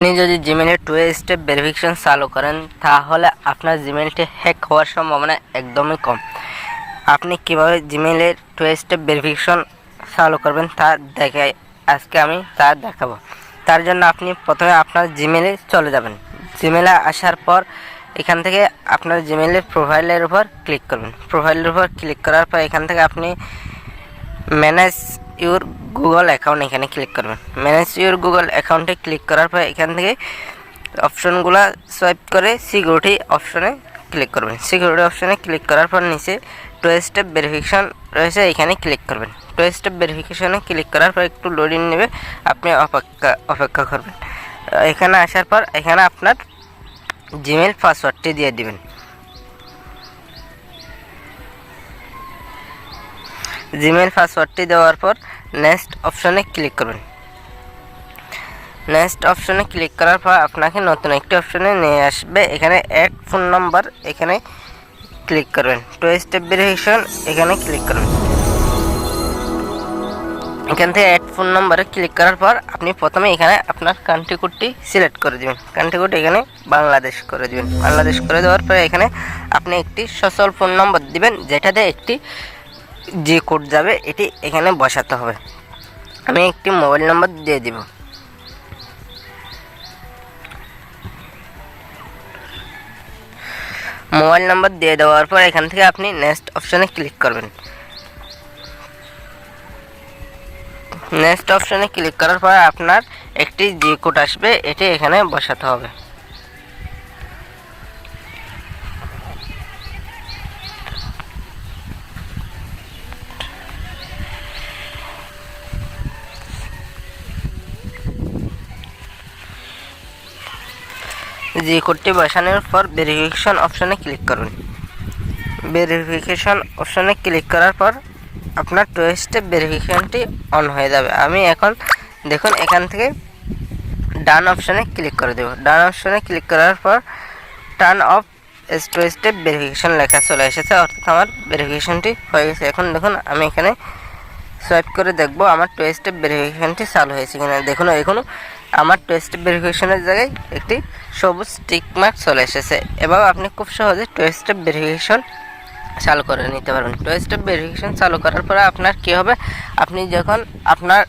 আপনি যদি জিমেইলের two step verification চালু করেন তাহলে আপনার জিমেইলটি হ্যাক হওয়ার সম্ভাবনা একদমই কম। আপনি কিভাবে জিমেইলের টু স্টেপ ভেরিফিকেশন চালু করবেন তা আজকে আমি তা দেখাবো। তার জন্য আপনি প্রথমে আপনার জিমেইলে চলে যাবেন। জিমেইলে আসার পর এখান থেকে আপনার জিমেইলের প্রোফাইলের উপর ক্লিক করবেন। প্রোফাইলের উপর ক্লিক করার পর এখান থেকে আপনি ম্যানেজ ইউর গুগল অ্যাকাউন্ট এখানে ক্লিক করবেন। ম্যানেজ ইউর গুগল অ্যাকাউন্টে ক্লিক করার পর এখান থেকে অপশনগুলো সোয়াইপ করে সিকিউরিটি অপশনে ক্লিক করবেন। সিকিউরিটি অপশনে ক্লিক করার পর নিচে টু স্টেপ ভেরিফিকেশন রয়েছে, এখানে ক্লিক করবেন। টু স্টেপ ভেরিফিকেশনে ক্লিক করার পর একটু লোডিং নেবে, আপনি অপেক্ষা করবেন। এখানে আসার পর এখানে আপনার জিমেইল পাসওয়ার্ডটি দিয়ে দিবেন। জিমেইল পাসওয়ার্ডটি দেওয়ার পর নেক্সট অপশনে ক্লিক করবেন। নেক্সট অপশনে ক্লিক করার পর আপনাকে নতুন একটি অপশনে নিয়ে আসবে, এখানে অ্যাড ফোন নাম্বার এখানে ক্লিক করবেন। টু স্টেপ ভেরিফিকেশন এখানে ক্লিক করবেন। এখান থেকে অ্যাড ফোন নাম্বারে ক্লিক করার পর আপনি প্রথমে এখানে আপনার কান্ট্রি কোডটি সিলেক্ট করে দিবেন। কান্ট্রি কোড এখানে বাংলাদেশ করে দিবেন। বাংলাদেশ করে দেওয়ার পরে এখানে আপনি একটি সচল ফোন নম্বর দিবেন, যেটাতে একটি যে কোড যাবে এটি এখানে বসাতে হবে। আমি একটি মোবাইল নাম্বার দিয়ে দিব। মোবাইল নাম্বার দিয়ে দেওয়ার পর এখান থেকে আপনি নেক্সট অপশনে ক্লিক করবেন। নেক্সট অপশনে ক্লিক করার পর আপনার একটি যে কোড আসবে এটি এখানে বসাতে হবে। যে কোডটি বসানোর পর ভেরিফিকেশন অপশনে ক্লিক করবেন। ভেরিফিকেশন অপশনে ক্লিক করার পর আপনার টু স্টেপ ভেরিফিকেশনটি অন হয়ে যাবে। আমি এখন দেখুন এখান থেকে ডান অপশনে ক্লিক করে দেব। ডান অপশনে ক্লিক করার পর turn off two step verification লেখা চলে এসেছে, অর্থাৎ আমার ভেরিফিকেশনটি হয়ে গেছে। এখন দেখুন আমি এখানে সোয়াইপ করে দেখব আমার টু স্টেপ ভেরিফিকেশনটি চালু হয়েছে কিনা। দেখুন এখনও আমার টু স্টেপ ভেরিফিকেশনের জায়গায় একটি সবুজ টিক মার্ক চলে এসেছে। এবার আপনি খুব সহজে টু স্টেপ ভেরিফিকেশন চালু করে নিতে পারবেন। টু স্টেপ ভেরিফিকেশন চালু করার পরে আপনার কি হবে, আপনি যখন আপনার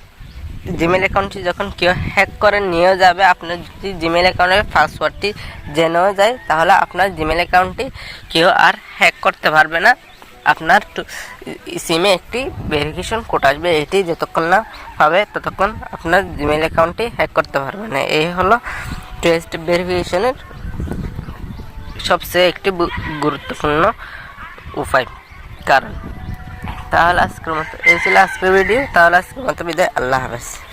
জিমেইল অ্যাকাউন্টটি যখন কেউ হ্যাক করে নিয়ে যাবে, আপনার যদি জিমেইল অ্যাকাউন্টের পাসওয়ার্ডটি জেনেও যায় তাহলে আপনার জিমেইল অ্যাকাউন্টটি কেউ আর হ্যাক করতে পারবে না। আপনার সিমে একটি ভেরিফিকেশন কোড আসবে, এটি যতক্ষণ না হবে ততক্ষণ আপনার জিমেইল অ্যাকাউন্টটি হ্যাক করতে পারবে না। এই হলো টু স্টেপ ভেরিফিকেশনের সবচেয়ে একটি গুরুত্বপূর্ণ উপায় কারণ। তাহলে আজকের মতো এই ছিল আজকের ভিডিও। তাহলে আজকের মতো বিদায়, আল্লাহ হাফেজ।